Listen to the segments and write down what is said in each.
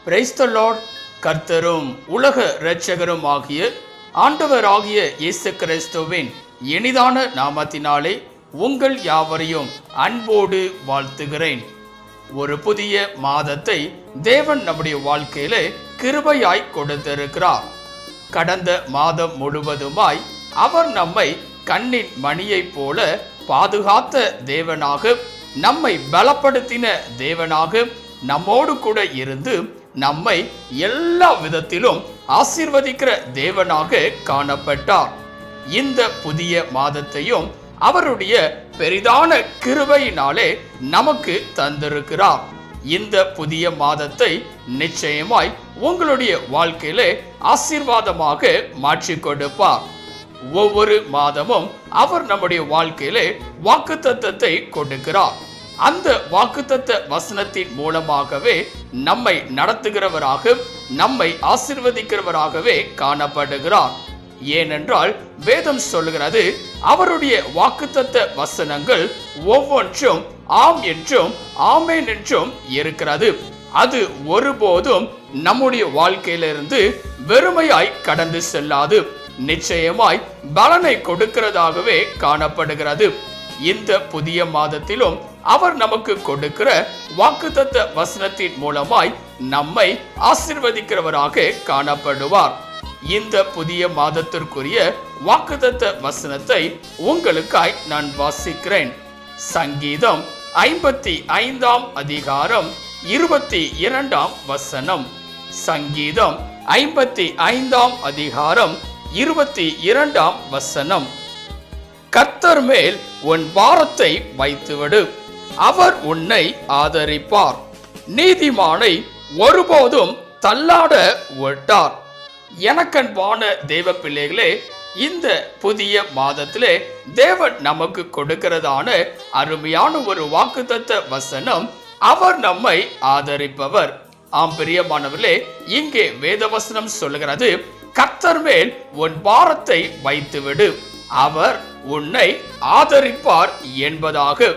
Praise the Lord. கர்த்தரும் உலக இரட்சகரும் ஆகிய ஆண்டவராகிய இயேசு கிறிஸ்துவின் இனிதான நாமத்தினாலே உங்கள் யாவரையும் அன்போடு வாழ்த்துகிறேன். ஒரு புதிய மாதத்தை தேவன் நம்முடைய வாழ்க்கையில கிருபையாய் கொடுத்திருக்கிறார். கடந்த மாதம் முழுவதுமாய் அவர் நம்மை கண்ணின் மணியைப் போல பாதுகாத்த தேவனாக, நம்மை பலப்படுத்தின தேவனாக, நம்மோடு கூட இருந்து நம்மை எல்லா விதத்திலும் ஆசீர்வதிக்கிற தேவனாக காணப்பட்டார். இந்த புதிய மாதத்தையும் அவருடைய பெரிதான கிருபையினாலே நமக்கு தந்திருக்கிறார். இந்த புதிய மாதத்தை நிச்சயமாய் உங்களுடைய வாழ்க்கையிலே ஆசீர்வாதமாக மாற்றி கொடுப்பார். ஒவ்வொரு மாதமும் அவர் நம்முடைய வாழ்க்கையிலே வாக்குத்தத்தத்தை கொடுக்கிறார். அந்த வாக்குத்தத்த வசனத்தின் மூலமாகவே நம்மை நடத்துகிறவராக, நம்மை ஆசீர்வதிக்கிறவராகவே காணப்படுகிறார். ஏனென்றால் வேதம் சொல்லுகிறது, அவருடைய வாக்குத்தத்த வசனங்கள் ஒவ்வொன்றும் ஆம் என்றும் ஆமேன் என்றும் இருக்கிறது. அது ஒருபோதும் நம்முடைய வாழ்க்கையிலிருந்து வெறுமையாய் கடந்து செல்லாது, நிச்சயமாய் பலனை கொடுக்கிறதாகவே காணப்படுகிறது. இந்த புதிய மாதத்திலும் அவர் நமக்கு கொடுக்கிற வாக்குத்தத்த வசனத்தின் மூலமாய் நம்மை ஆசீர்வதிக்கிறவராக காணப்படுவார். இந்த புதிய மாதத்திற்குரிய வாக்குத்தத்த வசனத்தை உங்களுக்காய் நான் வாசிக்கிறேன். சங்கீதம் 55 அதிகாரம் 22 வசனம். சங்கீதம் 55 அதிகாரம் 22 வசனம். கர்த்தர் மேல் உன் பாரத்தை வைத்துவிடு, அவர் உன்னை ஆதரிப்பார், நீதிமானை ஒருபோதும் தள்ளாட விட்டார். எனக்கன்பான தேவ பிள்ளைகளே, இந்த புதிய மாதத்திலே தேவன் நமக்கு கொடுக்கிறதான அருமையான ஒரு வாக்குத்தத்த வசனம், அவர் நம்மை ஆதரிப்பவர். ஆம் பிரியமானவர்களே, இங்கே வேதவசனம் சொல்லுகிறது, கர்த்தர் மேல் உன் பாரத்தை வைத்துவிடு, அவர் உன்னை ஆதரிப்பார் என்பதாக.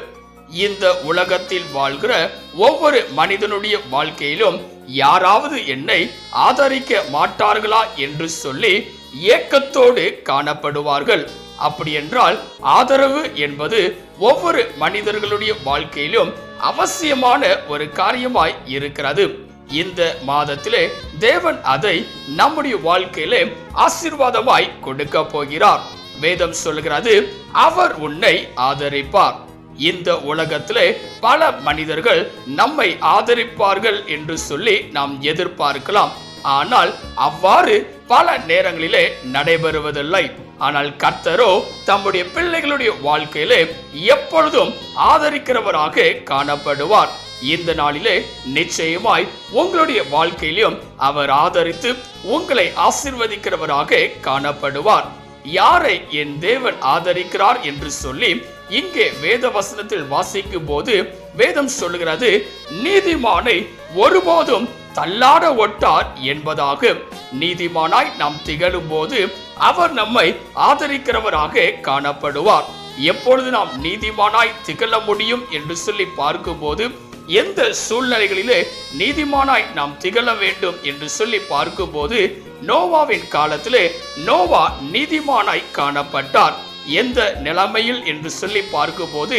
இந்த உலகத்தில் வாழ்கிற ஒவ்வொரு மனிதனுடைய வாழ்க்கையிலும் யாராவது என்னை ஆதரிக்க மாட்டார்களா என்று சொல்லி ஏக்கத்தோடு காணப்படுவார்கள். அப்படி என்றால் ஆதரவு என்பது ஒவ்வொரு மனிதர்களுடைய வாழ்க்கையிலும் அவசியமான ஒரு காரியமாய் இருக்கிறது. இந்த மாதத்திலே தேவன் அதை நம்முடைய வாழ்க்கையிலே ஆசீர்வாதமாய் கொடுக்க போகிறார். வேதம் சொல்கிறது, அவர் உன்னை ஆதரிப்பார். இந்த உலகத்திலே பல மனிதர்கள் நம்மை ஆதரிப்பார்கள் என்று சொல்லி நாம் எதிர்பார்க்கலாம். ஆனால் அவ்வாறு பல நேரங்களிலே நடைபெறுவதில்லை. ஆனால் கர்த்தரோ தம்முடைய பிள்ளைகளுடைய வாழ்க்கையிலே எப்பொழுதும் ஆதரிக்கிறவராக காணப்படுவார். இந்த நாளிலே நிச்சயமாய் உங்களுடைய வாழ்க்கையிலும் அவர் ஆதரித்து உங்களை ஆசீர்வதிக்கிறவராக காணப்படுவார். யாரை என் தேவன் ஆதரிக்கிறார் என்று சொல்லி இங்கே வேத வசனத்தில் வாசிக்கும் போது வேதம் சொல்லுகிறது, நீதிமானை ஒருபோதும் தள்ளாட ஒட்டார் என்பதாக. நீதிமானாய் நாம் திகழும் போது அவர் நம்மை ஆதரிக்கிறவராக காணப்படுவார். எப்பொழுது நாம் நீதிமானாய் திகழ முடியும் என்று சொல்லி பார்க்கும் போது, எந்த சூழ்நிலைகளிலே நீதிமானாய் நாம் திகழ வேண்டும் என்று சொல்லி பார்க்கும் போது, நோவாவின் காலத்திலே நோவா நீதிமானாய் காணப்பட்டார். எந்த நிலைமையில் என்று சொல்லி பார்க்கும் போது,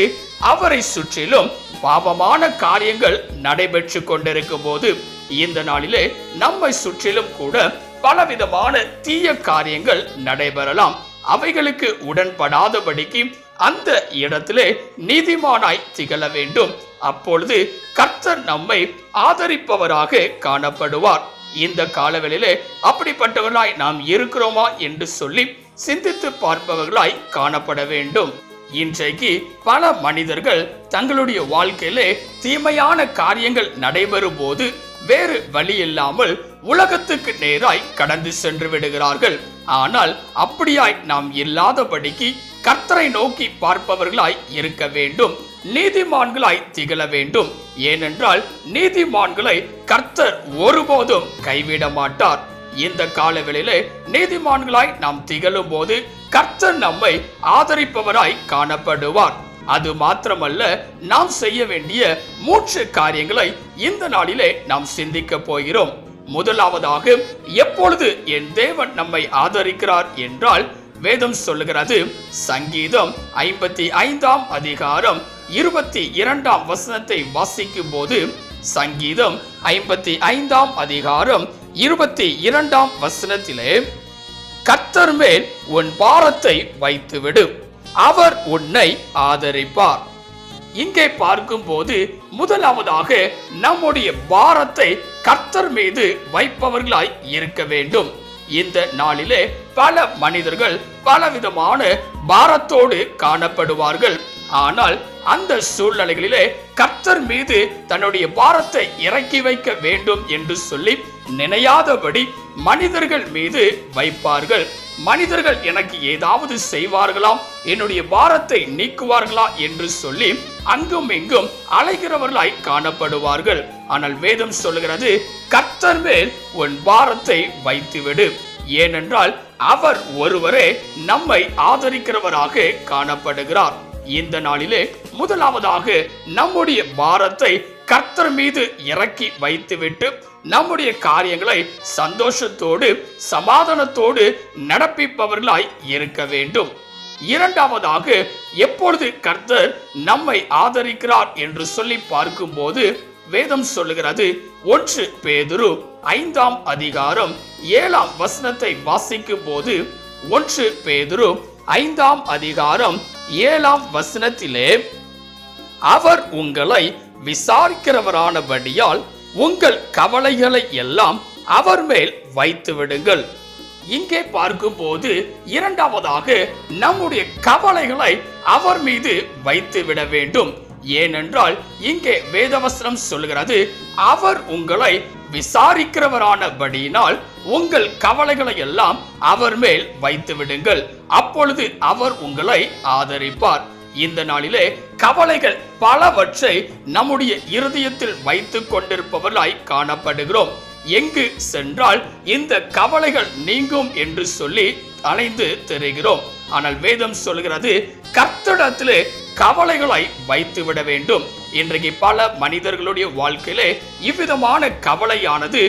அவரை சுற்றிலும் பாவமான காரியங்கள் நடைபெற்று கொண்டிருக்கும் போது, இந்த நாளிலே நம்மை சுற்றிலும் கூட பலவிதமான தீய காரியங்கள் நடைபெறலாம். அவைகளுக்கு உடன்படாதபடிக்கு அந்த இடத்திலே நீதிமானாய் திகழ வேண்டும். அப்பொழுது கர்த்தர் நம்மை ஆதரிப்பவராக காணப்படுவார். இந்த காலவெளியிலே அப்படிப்பட்டவர்களாய் நாம் இருக்கிறோமா என்று சொல்லி சிந்தித்து பார்ப்பவர்களாய் காணப்பட வேண்டும். இன்றைக்கு பல மனிதர்கள் தங்களுடைய வாழ்க்கையிலே தீமையான காரியங்கள் நடைபெறும் போது வேறு வழி இல்லாமல் உலகத்துக்கு நேராய் கடந்து சென்று விடுகிறார்கள். ஆனால் அப்படியாய் நாம் இல்லாதபடிக்கு கர்த்தரை நோக்கி பார்ப்பவர்களாய் இருக்க வேண்டும். நீதிமான்களாய் திகழ வேண்டும். ஏனென்றால் நீதிமான்களை கர்த்தர் ஒருபோதும் கைவிட மாட்டார். இந்த காலவெளியிலே நீதிமான்களாய் நாம் திகழும் போது கர்த்தர் நம்மை ஆதரிப்பவராய் காணப்படுவார். அது மாத்திரமல்ல, நாம் செய்ய வேண்டிய 3 காரியங்களை இந்த நாளிலே நாம் சிந்திக்க போகிறோம். முதலாவதாக, எப்பொழுது என் தேவன் நம்மை ஆதரிக்கிறார் என்றால், வேதம் சொல்லுகிறது, சங்கீதம் 55ஆம் அதிகாரம் 22ஆம் வசனத்தை வாசிக்கும் போது, சங்கீதம் 55ஆம் அதிகாரம் 22ஆம் வசனத்திலே, கர்த்தர் மேல் உன் பாரத்தை வைத்துவிடு, அவர் உன்னை ஆதரிப்பார். இங்கே பார்க்கும் போது முதலாவதாக நம்முடைய பாரத்தை கர்த்தர் மீது வைப்பவர்களாய் இருக்க வேண்டும். இந்த நாளிலே பல மனிதர்கள் பலவிதமான பாரத்தோடு காணப்படுவார்கள். ஆனால் அந்த சூழ்நிலைகளிலே கர்த்தர் மீது தன்னுடைய பாரத்தை இறக்கி வைக்க வேண்டும் என்று சொல்லி நினையாதபடி மனிதர்கள் மீது வைப்பார்கள். மனிதர்கள் எனக்கு ஏதாவது செய்வார்களாம், என்னுடைய பாரத்தை நீக்குவார்களா என்று சொல்லி அங்கும் இங்கும் அலைகிறவர்களாய் காணப்படுவார்கள். ஆனால் வேதம் சொல்லுகிறது, கர்த்தர் மேல் உன் பாரத்தை வைத்துவிடு. ஏனென்றால் அவர் ஒருவரே நம்மை ஆதரிக்கிறவராக காணப்படுகிறார். இந்த நாளிலே முதலாவதாக நம்முடைய பாரத்தை கர்த்தர் மீது இறக்கி வைத்துவிட்டு நம்முடைய காரியங்களை சந்தோஷத்தோடு சமாதானத்தோடு நடப்பிப்பவர்களாய் இருக்க வேண்டும். இரண்டாவதாக, எப்பொழுது கர்த்தர் நம்மை ஆதரிக்கிறார் என்று சொல்லி பார்க்கும்போது வேதம் சொல்லுகிறது, 1 பேதுரு 5ஆம் அதிகாரம் 7ஆம் வசனத்தை வாசிக்கும் போது, 1 பேதுரு 5ஆம் அதிகாரம் 7ஆம் வசனத்திலே, அவர் உங்களை விசாரிக்கிறவரானபடியால் உங்கள் கவலைகளை எல்லாம் அவர் மேல் வைத்து விடுங்கள். இங்கே பார்க்கும் போது இரண்டாவதாக நம்முடைய கவலைகளை அவர் மீது வைத்து விட வேண்டும். ஏனென்றால் இங்கே வேதவசனம் சொல்கிறது, அவர் உங்களை விசாரிக்கிறவரானபடியினால் உங்கள் கவலைகளை எல்லாம் அவர் மேல் வைத்து விடுங்கள், அப்பொழுது அவர் உங்களை ஆதரிப்பார். இந்த நாளிலே கவலைகள் பலவற்றை நம்முடைய இருதயத்தில் வைத்துக் கொண்டிருப்பவர்களாய் காணப்படுகிறோம். எங்கு சென்றால் இந்த கவலைகள் நீங்கும் என்று சொல்லி அலைந்து திரிகிறோம். ஆனால் வேதம் சொல்கிறது, கர்த்தரிடத்திலே கவலைகளை வைத்து விட வேண்டும். இன்றைக்கு பல மனிதர்களுடைய வாழ்க்கையிலே இவ்விதமான கவலையானது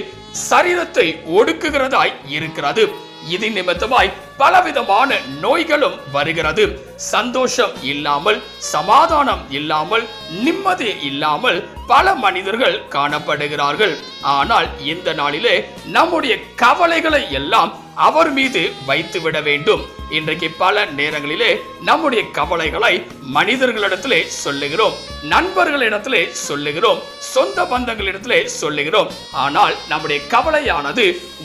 சரீரத்தை ஒடுக்குகிறதாய் இருக்கிறது. இது நிமித்தமாய் பலவிதமான நோய்களும் வருகிறது. சந்தோஷம் இல்லாமல், சமாதானம் இல்லாமல், நிம்மதி இல்லாமல் பல மனிதர்கள் காணப்படுகிறார்கள். ஆனால் இந்த நாளிலே நம்முடைய கவலைகளை எல்லாம் அவர் மீது வைத்து விட வேண்டும். இன்றைக்கு பல நேரங்களிலே நம்முடைய கவலைகளை மனிதர்களிடத்திலே சொல்லுகிறோம், நண்பர்களிடத்திலே சொல்லுகிறோம், சொந்த பந்தங்களிடத்திலே சொல்லுகிறோம். ஆனால் நம்முடைய கவலையானது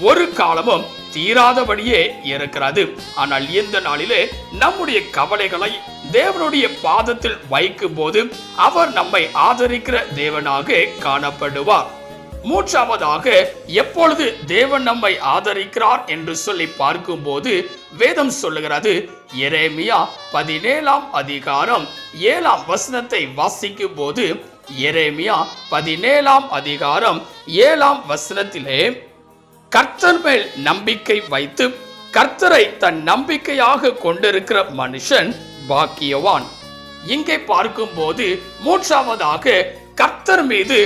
ஒரு காலமும் தீராதபடியே இருக்கிறது. ஆனால் இந்த நாளிலே நம்முடைய கவலைகளை தேவனுடைய பாதத்தில் வைக்கும் போது அவர் நம்மை ஆதரிக்கிற தேவனாக காணப்படுவார். மூன்றாவதாக, எப்பொழுது தேவன் நம்மை ஆதரிக்கிறார் என்று சொல்லி பார்க்கும் போது வேதம் சொல்லுகிறது, எரேமியா 17ஆம் அதிகாரம் 7ஆம் வசனத்தை வாசிக்கும் போது, எரேமியா 17ஆம் அதிகாரம் 7ஆம் வசனத்திலே, கர்த்தர் மேல் நம்பிக்கை வைத்து கர்த்தரை தன் நம்பிக்கையாக கொண்டிருக்கிற மனுஷன் பாக்கியவான். இங்கே பார்க்கும் போது மூன்றாவதாக கர்த்தர் மீது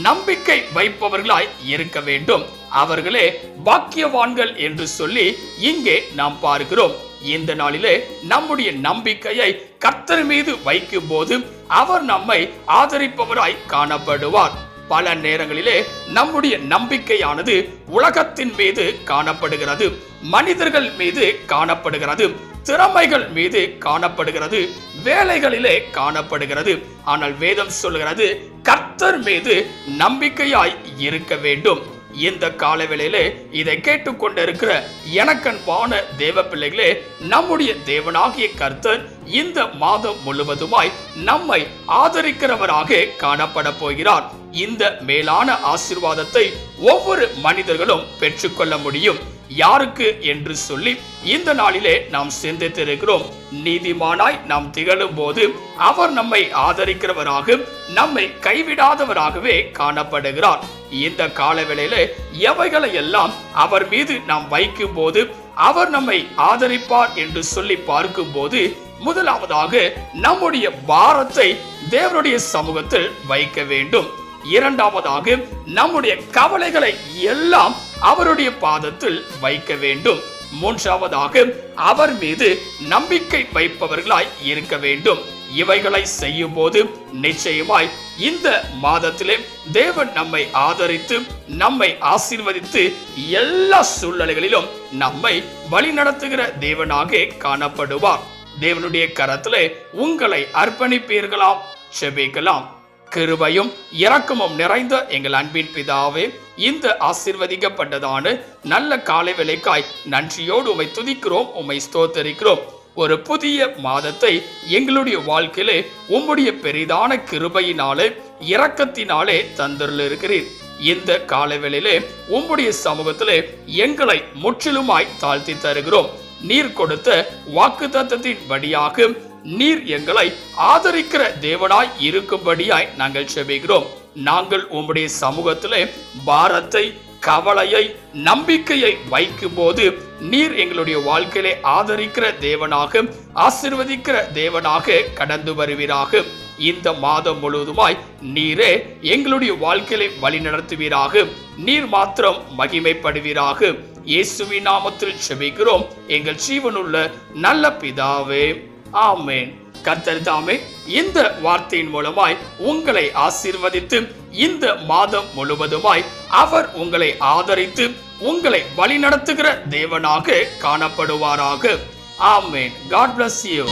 நம்பிக்கை வைப்பவர்களாய் இருக்க வேண்டும். அவர்களே பாக்கியவான்கள் என்று சொல்லி இங்கே நாம் பார்க்கிறோம். இந்த நாளிலே நம்முடைய நம்பிக்கையை கர்த்தர் மீது வைக்கும் போது அவர் நம்மை ஆதரிப்பவராய் காணப்படுவார். பல நேரங்களிலே நம்முடைய நம்பிக்கையானது உலகத்தின் மீது காணப்படுகிறது, மனிதர்கள் மீது காணப்படுகிறது, திறமைகள் மீது காணப்படுகிறது, வேலைகளிலே காணப்படுகிறது. ஆனால் வேதம் சொல்கிறது, கர்த்தர் மீது நம்பிக்கையாய் இருக்க வேண்டும். இந்த காலவேளையிலே இதை கேட்டுக்கொண்டிருக்கிற எனக்கன்பான தேவ பிள்ளைகளே, நம்முடைய தேவனாகிய கர்த்தர் இந்த மாதம் முழுவதுமாய் நம்மை ஆதரிக்கிறவராக காணப்பட போகிறார். இந்த மேலான ஆசீர்வாதத்தை ஒவ்வொரு மனிதர்களும் பெற்றுக்கொள்ள முடியும். யாருக்கு என்று சொல்லி இந்த நாளிலே நாம் சிந்தித்திருக்கிறோம். நீதிமானாய் நாம் திகழும் போது அவர் நம்மை ஆதரிக்கிறவராக, நம்மை கைவிடாதவராகவே காணப்படுகிறார். இந்த காலவேளையிலே எவைகளை எல்லாம் அவர் மீது நாம் வைக்கும் போது அவர் நம்மை ஆதரிப்பார் என்று சொல்லி பார்க்கும் போது முதலாவதாக நம்முடைய பாரத்தை தேவனுடைய சமூகத்தில் வைக்க வேண்டும். இரண்டாவதாக நம்முடைய கவலைகளை எல்லாம் அவருடைய பாதத்தில் வைக்க வேண்டும். மூன்றாவதாக அவர் மீது நம்பிக்கை வைப்பவர்களாய் இருக்க வேண்டும். இவைகளை செய்யும் போது நிச்சயமாய் இந்த மாதத்திலே தேவன் நம்மை ஆதரித்து நம்மை ஆசீர்வதித்து எல்லா சூழ்நிலைகளிலும் நம்மை வழிநடத்துகிற தேவனாக காணப்படுவார். தேவனுடைய கரத்திலே உங்களை அர்ப்பணிப்பீர்களாம். செபிக்கலாம். கிருபையும் இரக்கமும் நிறைந்த எங்கள் அன்பின் பிதாவே, இந்த ஆசீர்வதிக்கப்பட்டதான நல்ல காலை வேளைக்காய் நன்றியோடு உம்மை துதிக்கிறோம், உம்மை ஸ்தோத்தரிக்கிறோம். ஒரு புதிய மாதத்தை எங்களுடைய வாழ்க்கையிலே உம்முடைய பெரிதான கிருபையினாலே இரக்கத்தினாலே தந்தருளிருக்கிறீர். இந்த காலவேளையிலே உம்முடைய சமூகத்திலே எங்களை முற்றிலுமாய் தாழ்த்தி தருகிறோம். நீர் கொடுத்த வாக்குத்தத்தத்தின் படியாக நீர் எங்களை ஆதரிக்கிற தேவனாய் இருக்கும்படியாய் நாங்கள் செபிக்கிறோம். நாங்கள் உம்முடைய சமூகத்திலே பாரத்தை, கவலையை, நம்பிக்கையை வைக்கும் போது நீர் எங்களுடைய வாழ்க்கையிலே ஆதரிக்கிற தேவனாக, ஆசீர்வதிக்கிற தேவனாக கடந்து வருவீராக. இந்த மாதம் முழுவதுமாய் நீரே எங்களுடைய வாழ்க்கையை வழி நடத்துவீராக. நீர் மாத்திரம் மகிமைப்படுவீராக. இயேசுவின் நாமத்தில் செபிக்கிறோம் எங்கள் ஜீவனுள்ள நல்ல பிதாவே, ஆமென். கர்த்தர் தாமே இந்த வார்த்தையின் மூலமாய் உங்களை ஆசீர்வதித்து இந்த மாதம் முழுவதுமாய் அவர் உங்களை ஆதரித்து உங்களை வழிநடத்துகிற தேவனாக காணப்படுவாராக. ஆமென். God bless you.